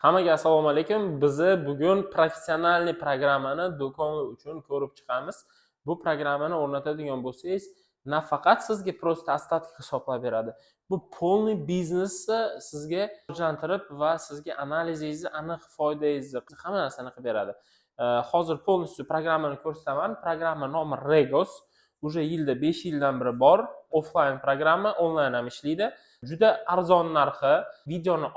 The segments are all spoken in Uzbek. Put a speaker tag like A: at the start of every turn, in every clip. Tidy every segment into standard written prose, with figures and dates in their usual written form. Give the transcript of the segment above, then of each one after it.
A: Hammaga assalomu alaykum. Bizni bugun professionalniy programmani do'kon uchun ko'rib chiqamiz. Bu programmani o'rnatadigan bo'lsangiz, nafaqat sizga prosta ostatik hisoblab beradi. Bu polniy biznesni sizga rivojlantirib va sizga analizingizni, aniq foydangizni, hamma narsani qilib beradi. Hozir polностью programmani ko'rsataman. Programma nomi Regos. Уже yilda 5 yildan beri bor. Offline programma, onlayn ham ishlaydi. Juda arzon narxi, videoni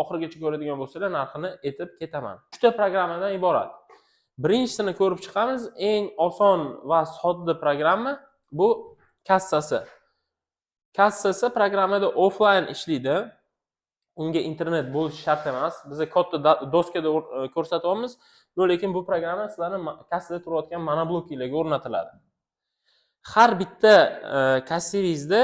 A: oxirigacha ko'radigan bo'lsalar narxini aytib ketaman. 3 ta programmadan iborat. Birinchisini ko'rib chiqamiz. Eng oson va sodda programma bu kassasi. Kassasi programmada offline ishlaydi. Unga internet bo'lishi shart emas. Biz katta doskada ko'rsatyapmiz. Lekin bu programma sizlarning kassada turayotgan monobloklarga o'rnatiladi. Har bitta kassingizda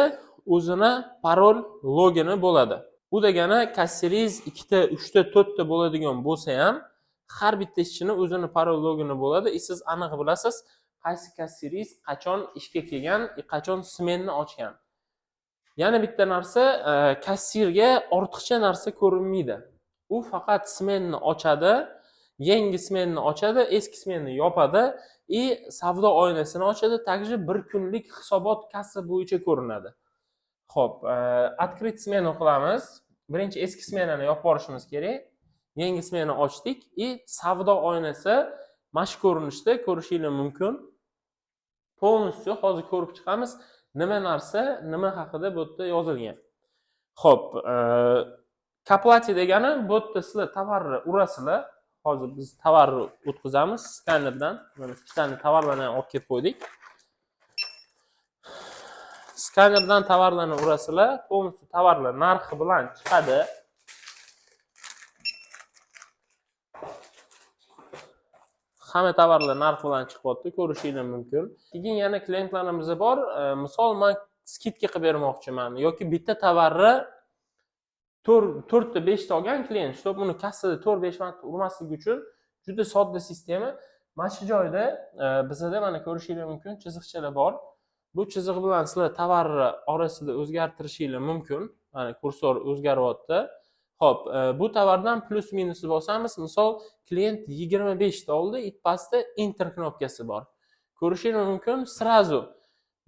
A: o'zini parol, logini bo'ladi. Bu degani kasseringiz 2 ta, 3 ta, 4 ta bo'ladigan bo'lsa ham, har bitta ishchini o'zini parol, logini bo'ladi. Siz aniq bilasiz, qaysi kasseringiz qachon ishga kelgan, qachon smenni ochgan. Yana bitta narsa, kassirga ortiqcha narsa ko'rinmaydi. U faqat smenni ochadi, yangi smenni ochadi, eski smenni yopadi savdo oynasini ochadi. Также bir kunlik hisobot kassa bo'yicha ko'rinadi. Xo'p, открыть smeni qilamiz. Birinchi eski smenani yopib borishimiz kerak. Yangi smeni ochdik savdo oynasi mana shu ko'rinishda ko'rishingiz mumkin. Polностью hozir ko'rib chiqamiz. Nima narsa, nima haqida bu yerda yozilgan. Xo'p, kaplati degani bu yerda sizlar tovarni urasizlar. Hozir biz tovarni o'tkazamiz skanerdan. Mana ikkitani tovarlarni olib kelib qo'ydik. Skanerdan tovarlarni urasizlar, polностью tovarlar narxi bilan chiqadi. Hamma tovarlar narx bilan chiqyapti, ko'rishingiz mumkin. Keyin yana klientlarimiz bor. Misol, men skidka qilib bermoqchiman yoki bitta tovarni 4 ta 5 ta olgan klient, чтобы uni kassada 4-5 marta urmasligi uchun juda sodda sistema. Mana shu joyda bizda mana ko'rishingiz mumkin chiziqchalar bor. Bu chiziq bilan sizlar tovarni orasida o'zgartirishingiz mumkin. Mana kursor o'zgaryapti. Xo'p, bu tovardan plus minusni bosamiz. Misol, klient 25 ta oldi, pastda enter knopkasi bor. Ko'rishingiz mumkin, srazu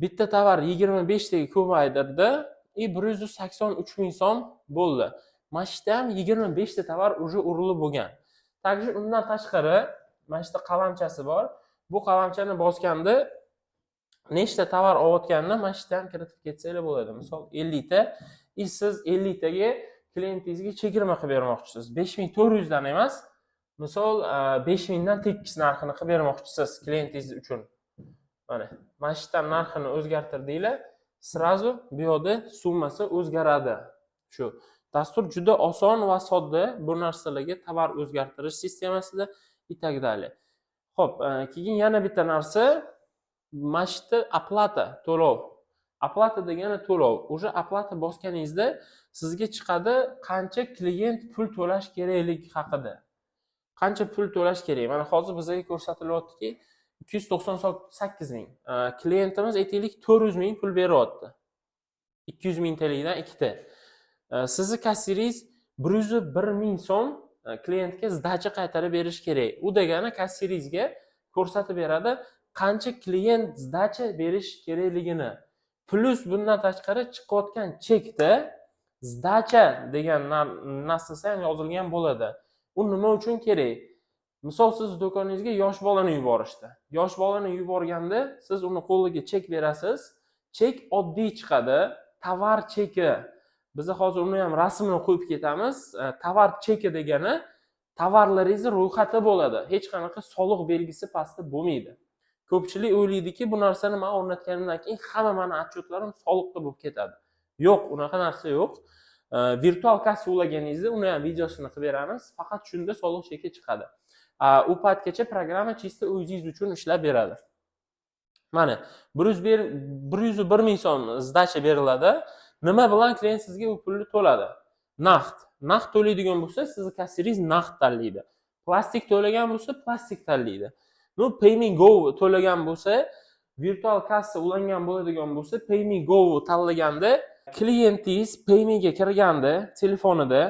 A: bitta tovar 25 taga ko'paydirdi, 183 ming so'm bo'ldi. Mana shu yerda ham 25 ta tovar уже urilib bo'lgan. Также undan tashqari mana shu qalamchasi bor. Bu qalamchani bosganda nechta tovar olayotganini mana shu yerda ham kiritib ketsanglar bo'ladi. Misol 50 ta, siz 50 taga klientingizga chegirma qilib bermoqchisiz. 5400 dan emas, misol 5000 dan tekis narxini qilib bermoqchisiz klientingiz uchun. Mana shu yerdan narxini o'zgartirdinglar, srazu bu yerda summasi o'zgaradi. Shu dastur juda oson va sodda bu narsalarga tovar o'zgartirish sistemasida itagdali. Xo'p, keyin yana bitta narsa, mana shu yerda oplata, to'lov. Oplata degani to'lov. Уже oplata bosganingizda sizga chiqadi qancha klient pul to'lash kerakligi haqida. Qancha pul to'lash kerak? Mana hozir bizga ko'rsatilyaptiki 298 ming. Klientimiz aytaylik 400 ming pul beryapti. 200 ming TLdan 2 ta. Sizni kasseringiz 101 ming so'm klientga zdacha qaytarib berish kerak. U degani kasseringizga ko'rsatib beradi qancha klient zdacha berish kerakligini. Plus bundan tashqari chiqayotgan chekda zdacha degan narsasi ham yozilgan bo'ladi. U nima uchun kerak? Misol, siz do'koningizga yosh bolani yuborishdi. Yosh bolani yuborganda siz uni qo'liga chek berasiz. Chek oddiy chiqadi, tovar cheki. Biz hozir uni ham rasmini qo'yib ketamiz. Tovar cheki degani tovarlaringiz ro'yxati bo'ladi. Hech qanaqa soliq belgisi pastda bo'lmaydi. Ko'pchilik o'ylaydiki, bu narsani men o'rnatganimdan keyin hamma meni otchetlarim soliqda bo'lib ketadi. Yo'q, unaqa narsa yo'q. Virtual kassa ulaganingizda uni ham videosini qilib beramiz. Faqat shunda soliq cheki chiqadi. U paytgacha programma chista o'zingiz uchun ishlab beradi. Mana 101 ming so'm zdacha beriladi. Nima bilan klient sizga u pulni to'ladi? Naqd. Naqd to'laydigan bo'lsa, sizning kasseringiz naqd tanlaydi. Plastik to'lagan bo'lsa, plastik tanlaydi. PayMeGo to'lagan bo'lsa, virtual kassa ulangan bo'ladigan bo'lsa, PayMeGo tanlaganda klientingiz PayMe'ga kirganda telefonida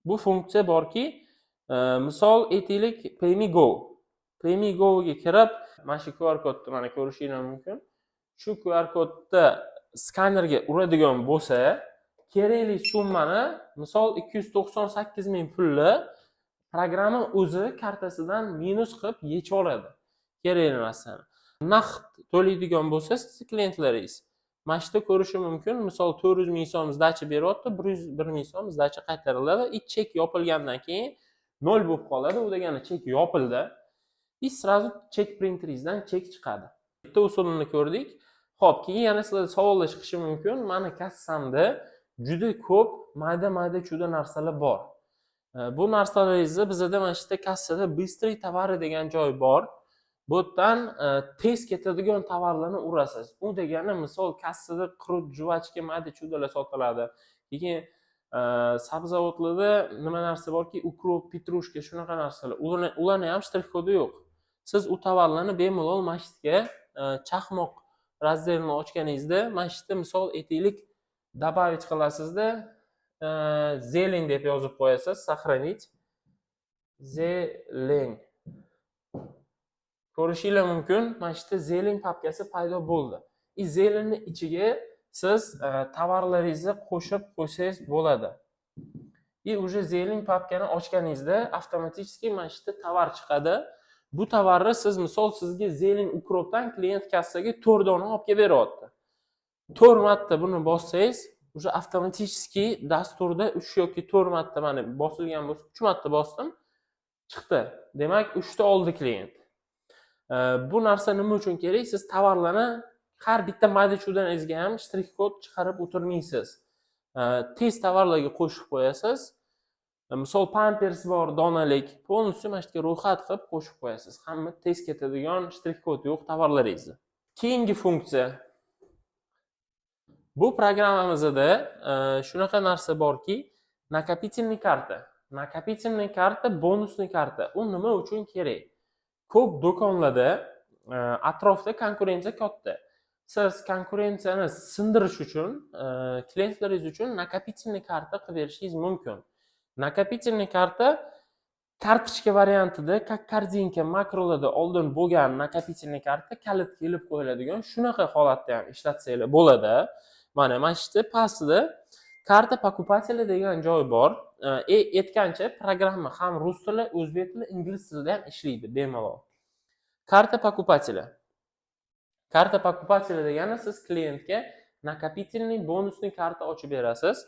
A: Bu funksiya borki, misol aytaylik PayMeGo. PayMeGo'ga kirib, mana shu QR kodni mana ko'rishingiz mumkin. Shu QR kodni skanerga uradigan bo'lsa, kerakli summani, misol 298 ming pulni programma o'zi kartasidan minus qilib yechib oladi kerakli narsani. Naqd to'laydigan bo'lsa, siz klientlaringiz mana shu yerda ko'rishi mumkin. Misol 400 ming so'm zdacha beryapti, 101 ming so'm zdacha qaytariladi. Chek yopilgandan keyin 0 bo'lib qoladi. U degani chek yopildi. Srazu chek printeringizdan chek chiqadi. Bitta usulini ko'rdik. Xo'p, keyin yana sizlar savollar chiqishi mumkin. Mani kassamda juda ko'p mayda-mayda chuda narsalar bor. Bu narsalaringizni bizda mana shu kassada bыстрый tовары degan joy bor. Bu yerdan tez ketadigan tovarlarni urasiz. U degani misol kassada qurut, juvachka, mayda chudalar sotiladi. Keyin sabzavotlarda nima narsa borki, ukrop, petrushka shunaqa narsalar. Ularni ham shtrix kodi yo'q. Siz u tovarlarni bemalol mana shu yerga chaqmoq razdelini ochganingizda mana shu yerda misol aytaylik добавить qilasizda, zelень deb yozib qo'yasiz, сохранить. Zelень. Ko'rishingiz mumkin, mana shu yerda zelень papkasi paydo bo'ldi. Zelenni ichiga siz tovarlaringizni qo'shib qo'ysangiz bo'ladi. Уже zelень papkani ochganingizda avtomatik mana shu yerda tovar chiqadi. Bu tovarni siz misol sizga zelень ukropdan klient kassaga 4 dona olib kelib beryapti. 4 marta buni bossangiz, уже avtomatik dasturda 3 yoki 4 marta mana bosilgan bo'lsa, 3 marta bosdim, chiqdi. Demak, 3 ta oldi klient. Bu narsa nima uchun kerak? Siz tovarlarni har bitta mayda-chudanizga ham shtrix kod chiqarib o'tirmaysiz. Tez tovarlarga qo'shib qo'yasiz. Misol pampers bor, donalik, polностью mana shu yerga ro'yxat qilib qo'shib qo'yasiz. Hamma tez ketadigan shtrix kod yo'q tovarlaringizni. Keyingi funksiya. Bu programmamizda shunaqa narsa borki, накопительный karta. Накопительный karta bonusli karta. U nima uchun kerak? Ko'p do'konlarda atrofda konkurensiya katta. Siz konkurensiyani sindirish uchun, klientlaringiz uchun накопительный karta qilib berishingiz mumkin. Накопительный karta kartochka variantida, как kardinka makrolarda oldin bo'lgan накопительный karta kalitga ilib qo'yiladigan shunaqa holatda ham ishlatsanglar bo'ladi. Mana shu yerda pastda karta покупателя degan joy bor. Aytgancha programma ham rus tili, o'zbek tili, ingliz tilida ham ishlaydi bemalol. Karta покупателя. Karta покупателя degani siz klientga накопительный bonusli karta ochib berasiz.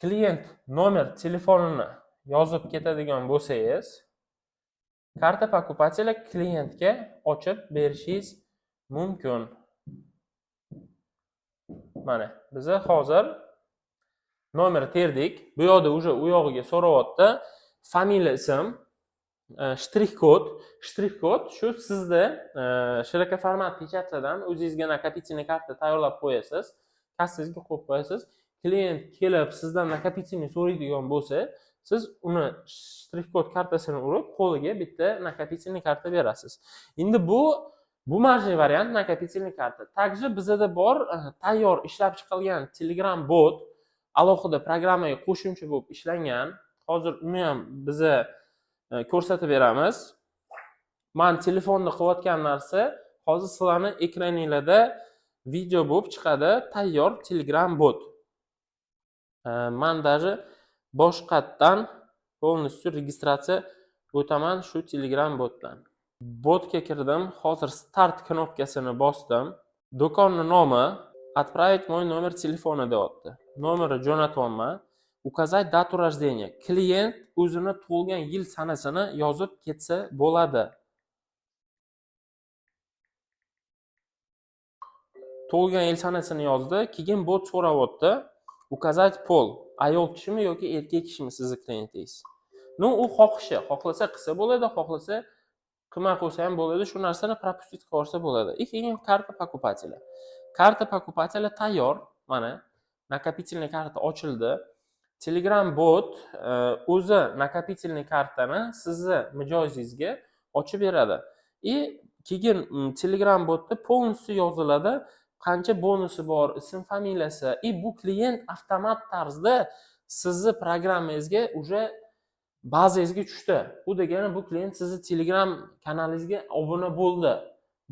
A: Klient nomer telefonini yozib ketadigan bo'lsangiz, karta покупателя klientga ochib berishingiz mumkin. Mana biz hozir nomer terdik. Bu yoqda уже u yog'iga so'rayapti. Familiya, ism, shtrix kod shu sizda shiraka format pechatlardan o'zingizga накопительный karta tayyorlab qo'yasiz. Kassangizga qo'yib qo'yasiz. Klient kelib sizdan накопительный so'raydigan bo'lsa, siz uni shtrix kod kartasini urib, qo'liga bitta накопительный karta berasiz. Endi bu marjniy variant накопительный karta. Также bizda bor tayyor ishlab chiqilgan Telegram bot, alohida programmaga qo'shimcha bo'lib ishlangan. Hozir uni ham biz ko'rsatib beramiz. Men telefonda qilayotgan narsa hozir sizlarning ekraningizda video bo'lib chiqadi, tayyor Telegram bot. Men даже boshqatdan полностью registratsiya o'taman shu Telegram botdan. Botga kirdim, hozir start knopkasini bosdim. Do'konning nomi отправить мой номер telefona deyapti. Nomeri jo'natyapman. Указать дату рождения. Klient o'zini tug'ilgan yil sanasini yozib ketsa bo'ladi. Tug'ilgan yil sanasini yozdi, keyin bot so'rayapti. Указать pol. Ayol kishimi yoki erkak kishimi sizning klientingiz? U xohlasa qilsa bo'ladi, xohlasa qilmay qo'ysa ham bo'ladi. Shu narsani пропустить qilib olsa bo'ladi. Keyin karta покупателя. Karta покупателя tayyor. Mana накопительный karta ochildi. Telegram bot o'zi накопительный kartani sizni mijozingizga ochib beradi. Keyin Telegram botda полностью yoziladi, qancha bonusi bor, ism, familiyasi. Bu klient avtomat tarzda sizni programmangizga уже bazangizga tushdi. Bu degani bu klient sizni Telegram kanalingizga obuna bo'ldi.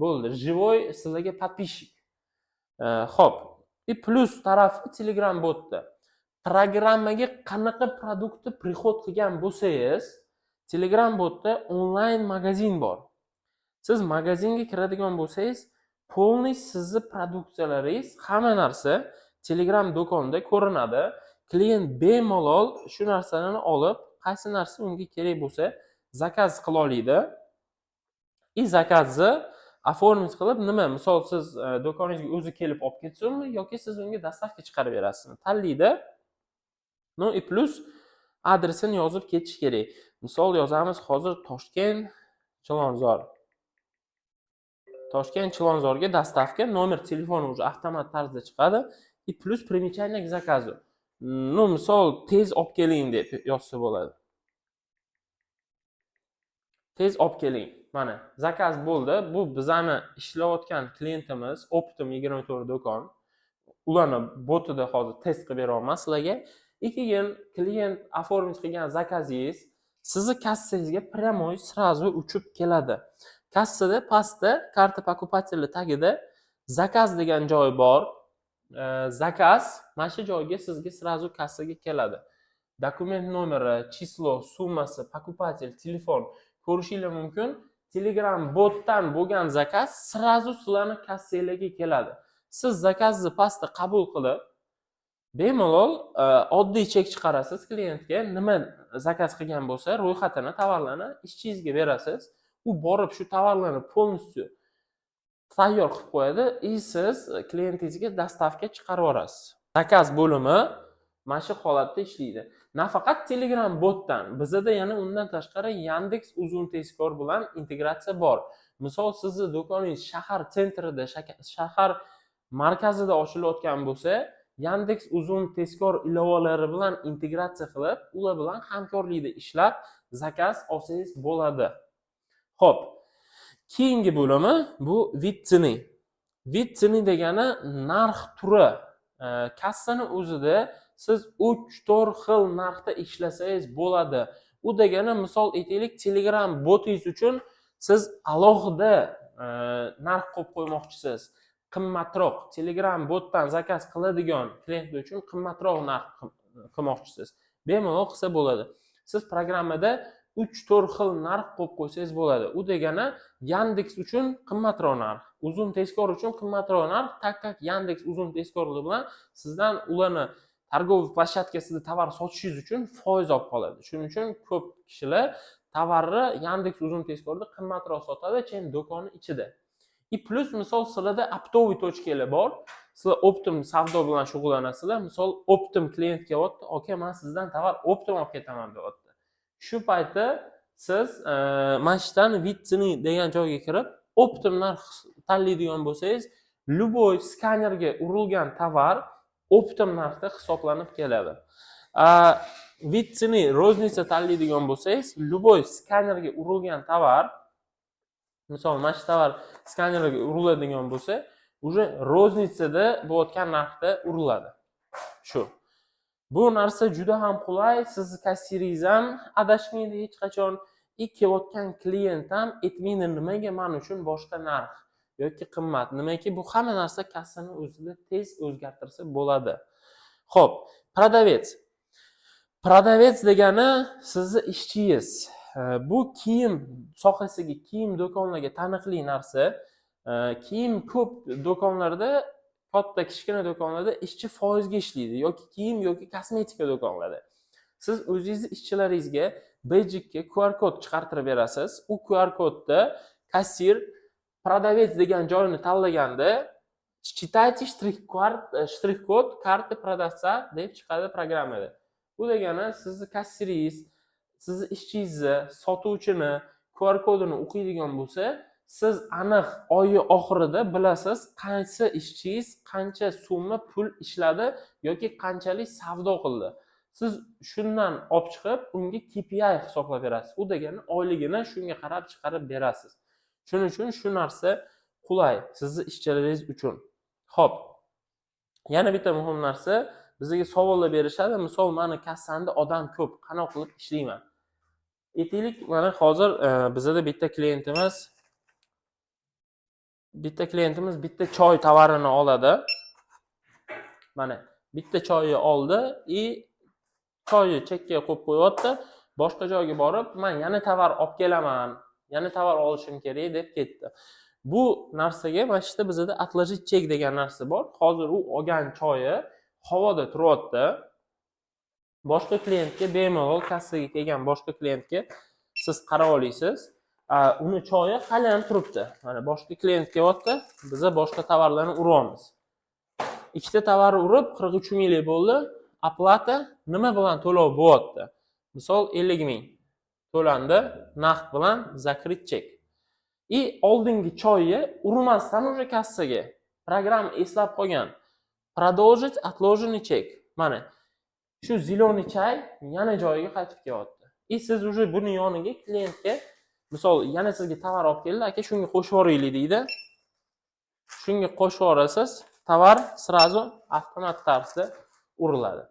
A: Bo'ldi. Живой sizlarga подписчик. Xo'p. Plus tarafi Telegram botda. Programmaga qanaqa produktni prihod qilgan bo'lsangiz, Telegram botda onlayn magazin bor. Siz magazinga kiradigan bo'lsangiz, polniy sizni produksiyalaringiz, hamma narsa Telegram do'konda ko'rinadi. Klient bemalol shu narsalarni olib, qaysi narsa unga kerak bo'lsa, zakaz qila oladi. Zakazni оформить qilib, nima, misol siz do'koningizga o'zi kelib olib ketsinmi yoki siz unga dostavka chiqarib berasizmi? Tanlaydi. No и plus adresini yozib ketish kerak. Misol yozamiz hozir Toshkent Chilonzorga dostavka, nomer telefoni уже avtomat tarzda chiqadi. И plus примечание к заказу. Ну, misol tez olib keling deb yozsa bo'ladi. Tez olib keling. Mana, zakaz bo'ldi. Bu bizani ishlayotgan klientimiz Optum 24 do'kon. Ularni botida hozir test qilib beraman sizlarga. Keyin klient оформить qilgan zakazingiz sizni kassangizga прямой сразу uchib keladi. Kassada pastda karta покупателя tagida zakaz degan joy bor. Zakaz mana shu joyga sizga сразу kassaga keladi. Dokument nomeri, chislo, summasi, покупатель, telefon ko'rishingiz mumkin. Telegram botdan bo'lgan zakaz сразу sizlarning kassangizga keladi. Siz zakazni pastda qabul qilib, bemalol oddiy chek chiqarasiz klientga, nima zakaz qilgan bo'lsa, ro'yxatini, tovarlarni ishchingizga berasiz. U borib shu tovarlarni полностью tayyor qilib qo'yadi, siz klientingizga dostavka chiqarib yuborasiz. Zakaz bo'limi mana shu holatda ishlaydi. Nafaqat Telegram botdan, bizda yana undan tashqari Yandex uzun tezkor bilan integratsiya bor. Misol sizni do'koningiz shahar sentrida, shahar markazida ochilayotgan bo'lsa, Yandex uzun tezkor ilovalari bilan integratsiya qilib, ular bilan hamkorlikda ishlab zakaz olsangiz bo'ladi. Xo'p. Keyingi bo'limi bu vid ceny. Vid ceny degani narx turi. Kassani o'zida siz 3-4 xil narxda ishlasangiz bo'ladi. U degani misol aytaylik, Telegram botingiz uchun siz alohida narx qo'yib qo'ymoqchisiz. Qimmatroq Telegram botdan zakaz qiladigan klientlar uchun qimmatroq narx qilmoqchisiz. Bemalol qilsa bo'ladi. Siz programmada 3-4 xil narx qo'yib qo'ysangiz bo'ladi. U degani Yandex uchun qimmatroq narx, uzun tezkor uchun qimmatroq narx, takkak Yandex uzun tezkorligi bilan sizdan ularni targoviy plashatkasida tovar sotishingiz uchun foiz olib qoladi. Shuning uchun ko'p kishilar tovarni Yandex uzun tezkorda qimmatroq sotadi, chem do'koni ichida. Plus misol sizlarda optoviy tochkalar bor. Sizlar Optum savdo bilan shug'ullanasizlar. Misol Optum klient kelyapti, "Aka, men sizdan tovar Optum olib ketaman" deyapti. Shu paytda siz mashdan vid ceny degan joyga kirib, Optum narx tanlaydigan bo'lsangiz, любой skanerga urilgan tovar Optum narxda hisoblanib keladi. Vid ceny roznica tanlaydigan bo'lsangiz, любой skanerga urilgan tovar, misol mana shu tovar skanerga uriladigan bo'lsa, уже roznicada bo'layotgan narxda uriladi. Shu. Bu narsa juda ham qulay, siz kassiriz ham adashmaydi hech qachon. Kelayotgan klient ham aytmaydi nimaga men uchun boshqa narx yoki qimmat. Nimaki bu hamma narsa kassani o'zida tez o'zgartirsa bo'ladi. Xo'p, продавец. Продавец degani sizni ishchingiz. Bu kiyim sohasiga, kiyim do'konlariga taniqli narsa. Kiyim ko'p do'konlarda, katta kichkina do'konlarda ishchi foizga ishlaydi yoki kiyim yoki kosmetika do'konlarida. Siz o'zingiz ishchilaringizga bejikka QR kod chiqartirib berasiz. U QR kodda kassir продавец degan joyni tanlaganda считайте штрих-kod karta продавца deb chiqadi programmada. Bu degani sizni kassiringiz, sizni ishchingizni, sotuvchini QR kodini o'qiydigan bo'lsa, siz aniq oyi oxirida bilasiz, qaysi ishchingiz qancha summa pul ishladi yoki qanchalik savdo qildi. Siz shundan olib chiqib, unga KPI hisoblab berasiz. U degani oyligini shunga qarab chiqarib berasiz. Shuning uchun shu narsa qulay sizni ishchilaringiz uchun. Xo'p. Yana bitta muhim narsa, bizga savollar berishadi. Misol, meni kassamda odam ko'p, qanaqa qilib ishlayman? Aytaylik, mana hozir bizada bitta klientimiz choy tovarini oladi. Mana bitta choyni oldi choyni chekkaga qo'yib qo'yapti. Boshqa joyga borib, men yana tovar olib kelaman, yana tovar olishim kerak deb ketdi. Bu narsaga mana shu yerda bizda отложить chek degan narsa bor. Hozir u olgan choyi havoda turyapti. Boshqa klientga bemalol kassaga kelgan boshqa klientga siz qarab olasiz. Uni choyi hali ham turibdi. Mana boshqa klient kelyapti, biz boshqa tovarlarni uryapmiz. Ikkita tovarni urib 43 minglik bo'ldi. Aplata nima bilan to'lov bo'lyapti? Misol 50 ming to'landi, naqd bilan zakrit chek. Oldingi choyni urmasdan уже kassaga program eslab qolgan. Продолжить отложенный чек. Mana shu ziloniy chay yana joyiga qaytib kelyapti. Siz уже buni yoniga klientga misol yana sizga tovar olib keldi, aka shunga qo'shib yuboraylik deydi. Shunga qo'shib yuborasiz, tovar sразу avtomat tarzda uriladi.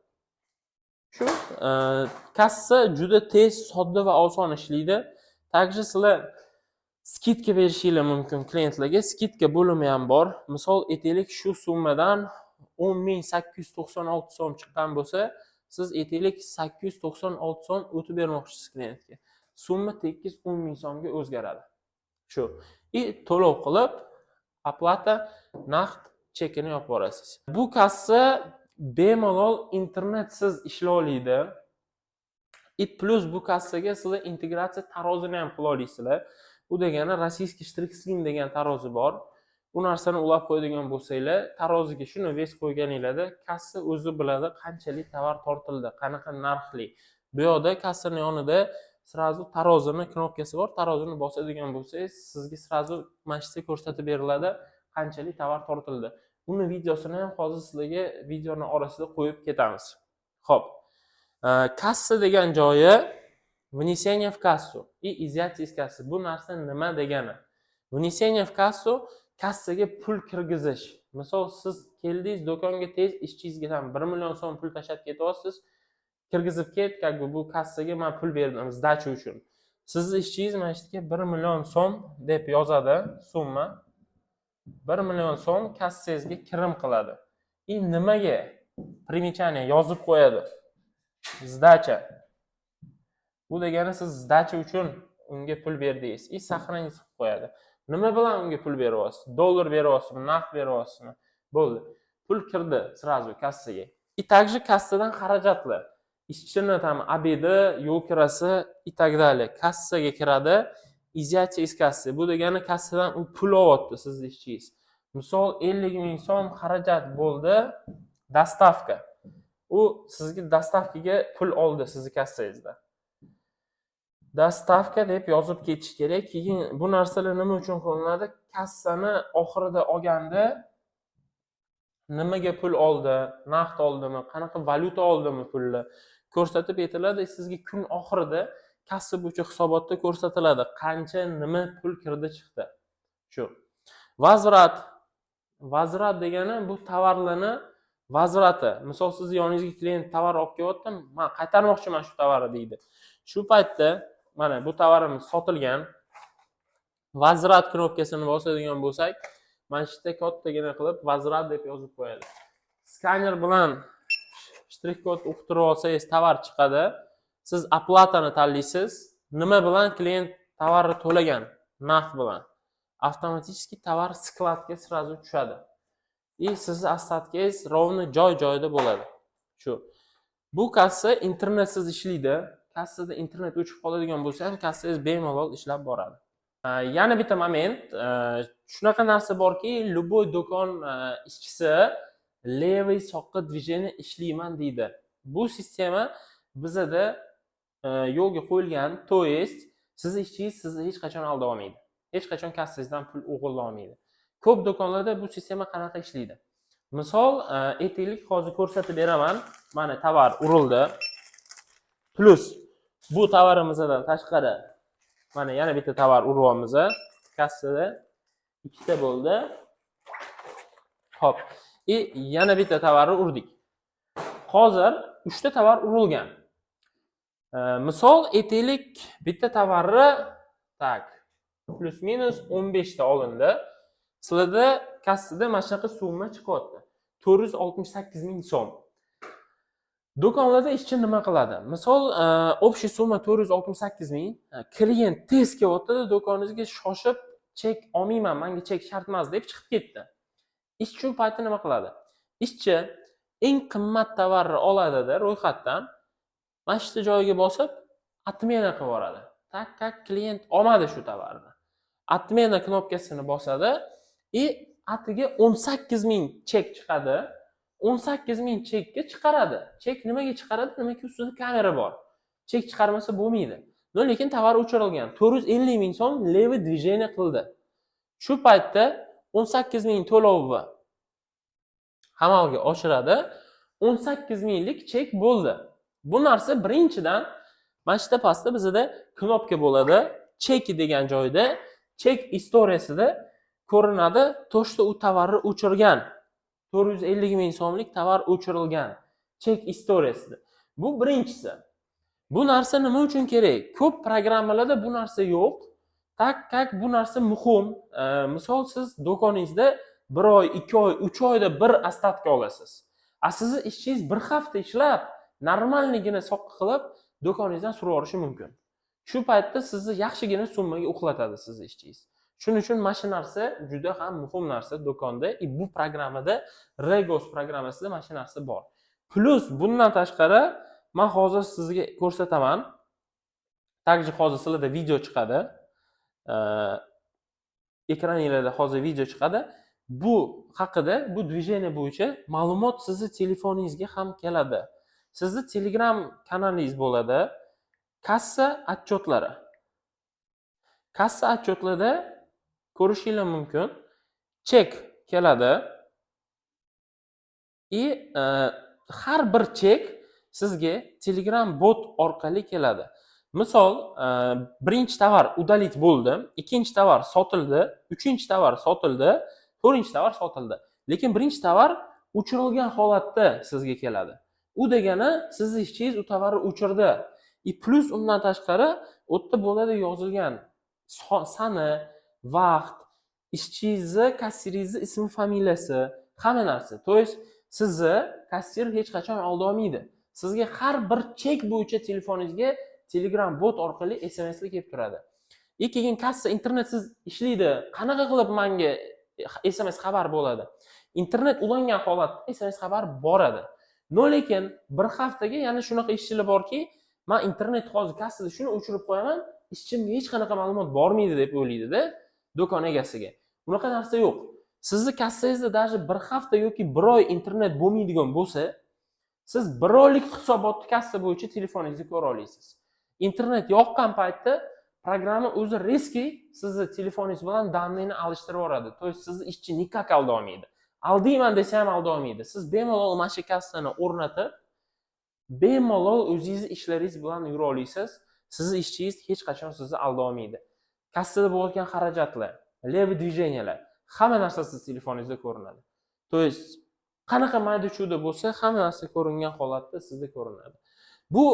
A: Shu kassa juda tez, sodda va oson ishlaydi. Также sizlar skidka berishingiz mumkin klientlarga. Skidka bo'limi ham bor. Misol aytaylik, shu summadan 10.896 so'm chiqqan bo'lsa, siz aytaylik 896 so'm o'tib bermoqchisiz klientga. Summa tekis 10 ming so'mga o'zgaradi. Shu. To'lov qilib, aplata naqd chekini yopib borasiz. Bu kassa bemalol internetsiz ishlay oladi. Plus bu kassaga sizlar integratsiya tarozini ham qila olasizlar. Bu degani rossiyskiy Shtrixslin degan tarozi bor. Bu narsani ulab qo'yadigan bo'lsanglar, taroziga shuni ves qo'yganinglarda kassa o'zi biladi qanchalik tovar tortildi, qanaqa narxli. Bu yerda kassani yonida sразу tarozini knopkasi bor. Tarozini bosadigan bo'lsangiz, sizga sразу mashina ko'rsatib beriladi qanchalik tovar tortildi. Uni videosini ham hozir sizlarga videoning orasida qo'yib ketamiz. Xo'p. Kassa degan joyi внесение в кассу и изъятие из кассы. Bu narsa nima degani? Внесение в кассу kassaga pul kirgizish. Misol siz keldingiz do'konga tez ishchingizga ham 1 million so'm pul tashlab ketyapsiz. Kirgizib ket, bu kassaga men pul berdim sdacha uchun. Sizning ishchingiz mana shu yerga 1 million so'm deb yozadi summa. 1 million so'm kassangizga kirim qiladi. Nimaga примечание yozib qo'yadi? Sdacha. Bu degani siz sdacha uchun unga pul berdingiz. Saqlangiz qilib qo'yadi. Nima bilan unga pul beryapsiz? Dollar beryapsizmi, naqd beryapsizmi? Bo'ldi. Pul kirdi sразу kassaga. Также kassadan xarajatlar. Ishchini ham obedi, yo'l kirasi и так далее. Kassaga kiradi, изъятие из кассы. Bu degani kassadan u pul olyapti sizning ishchingiz. Misol 50 ming so'm xarajat bo'ldi, dostavka. U sizga dostavkaga pul oldi sizning kassangizda. Dostavka deb yozib ketish kerak. Keyin bu narsalar nima uchun qilinadi? Kassani oxirida olganda nimaga pul oldi, naqd oldimi, qanaqa valyuta oldimi pulni ko'rsatib beriladi. Sizga kun oxirida kassa bo'yicha hisobotda ko'rsatiladi, qancha nima pul kirdi chiqdi. Shu. Vazrat degani bu tovarlarni vazrati. Misol siz yoningizga klient tovar olib kelyapti, men qaytarmoqchiman shu tovarni deydi. Shu paytda mana bu tovarimiz sotilgan. Vazrat knopkasini bosadigan bo'lsak, mana shu yerda kattagina qilib vazrat deb yozib qo'yadi. Skaner bilan shtrix kod uqtirib olsangiz tovar chiqadi. Siz aplatani tanlaysiz. Nima bilan klient tovarni to'lagan? Naqd bilan. Avtomatik tovar skladga sразу tushadi. Sizni ostatkangiz rovni joy-joyida bo'ladi. Shu. Bu kassa internetsiz ishlaydi. Kassada internet o'chib qoladigan bo'lsa ham kassangiz bemalol ishlab boradi. Yana bitta moment, shunaqa narsa borki, любой do'kon ishchisi leviy soqqa движение ishlayman deydi. Bu sistema bizada yo'lga qo'yilgan, to есть siz ishchingiz sizni hech qachon alda olmaydi. Hech qachon kassangizdan pul o'g'irlay olmaydi. Ko'p do'konlarda bu sistema qanaqa ishlaydi? Misol, aytaylik, hozir ko'rsatib beraman. Mana tovar urildi. Plus bu tovarimizdan tashqari mana yana bitta tovar uryapmiz. Kassada ikkita bo'ldi. Xo'p. Yana bitta tovarni urdik. Hozir 3 ta tovar urilgan. Misol aytaylik, bitta tovarni tak plus minus 15 ta olindi. Sizlarda kassada mana shunaqa summa chiqyapti. 468 ming so'm. Do'konlarda ishchi nima qiladi? Misol, общий summa 468 ming. Klient tez kelyapti, do'koningizga shoshib chek olmayman, menga chek shart emas deb chiqib ketdi. Ishchi shu paytda nima qiladi? Ishchi eng qimmat tovarni oladida ro'yxatdan mana shu joyiga bosib, отмена qilib yuboradi. Tak, klient olmadi shu tovarni. Отмена knopkasini bosadi и atiga 18 ming chek chiqadi. 18 ming chekka chiqaradi. Chek nimaga chiqaradi? Nimaki ustida kamera bor. Chek chiqarmasa bo'lmaydi. Lekin tovar o'chirilgan. 450 ming so'm levi движение qildi. Shu paytda 18 ming to'lovi amalga oshiradi. 18 minglik chek bo'ldi. Bu narsa birinchidan mana shu pastda bizda knopka bo'ladi. Chek degan joyda chek istoriyasida ko'rinadi. To'shda u tovarni o'chirgan. 450 ming so'mlik tovar o'chirilgan. Chek istoriyasida. Bu birinchisi. Bu narsa nima uchun kerak? Ko'p programmalarda bu narsa yo'q. Tak bu narsa muhim. Misol siz do'koningizda 1 oy, 2 oy, 3 oyda bir ostatka olasiz. Sizni ishchingiz bir hafta ishlab, normalligini soqqa qilib do'koningizdan surib olishi mumkin. Shu paytda sizni yaxshigina summaga uxlatadi sizni ishchingiz. Shuning uchun mana shu narsa juda ham muhim narsa do'konda. Bu programmada Regos programmasida mana shu narsa bor. Plus bundan tashqari men hozir sizga ko'rsataman. Также hozir sizlarda video chiqadi. Ekraningizda hozir video chiqadi. Bu haqida, bu движение bo'yicha ma'lumot sizni telefoningizga ham keladi. Sizni Telegram kanalingiz bo'ladi. Kassa отчеtlari. Kassa отчетlarda ko'rishingiz mumkin. Chek keladi. И har bir chek sizga Telegram bot orqali keladi. Misol, birinchi tovar udalit bo'ldi, ikkinchi tovar sotildi, uchinchi tovar sotildi, to'rtinchi tovar sotildi. Lekin birinchi tovar o'chirilgan holatda sizga keladi. U degani sizni ishchingiz u tovarni o'chirdi. Plus undan tashqari u yerda bo'ladi yozilgan sani, vaqt, ishchingizni, kassirningizni ismi, familiyasi, hamma narsa. To есть sizni kassir hech qachon aldolmaydi. Sizga har bir chek bo'yicha telefoningizga Telegram bot orqali SMSlar kelib turadi. Keyin kassa internetsiz ishlaydi. Qanaqa qilib menga SMS xabar bo'ladi? Internet ulangan holatda SMS xabar boradi. Lekin bir haftaga yana shunaqa ishchilar borki, men internet hozir kassada shuni o'chirib qo'yaman, ishchimga hech qanaqa ma'lumot bormaydi deb o'ylaydi-da do'kon egasiga. Bunaqa narsa yo'q. Sizni kassangizda даже bir hafta yoki bir oy internet bo'lmaydigan bo'lsa, siz bir oylik hisobotni kassa bo'yicha telefoningizda ko'ra olasiz. Internet yoqqan paytda programma o'zi reski sizni telefoningiz bilan daniyni alishtirib yuboradi. To есть sizni ishchi nikak aldolmaydi. Aldayman desa ham aldolmaydi. Siz bemalol mana shu kassani o'rnatib, bemalol o'zingiz ishlaringiz bilan yura olasiz. Sizni ishchingiz hech qachon sizni aldolmaydi. Kassada bo'layotgan xarajatlar, levi движениялар, hamma narsa siz telefoningizda ko'rinadi. To есть qanaqa mayda-chuyda bo'lsa, hamma narsa ko'ringan holatda sizda ko'rinadi. Bu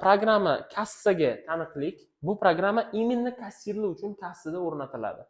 A: programma kassaga taniqlik. Bu programma именно kassirlar uchun kassada o'rnatiladi.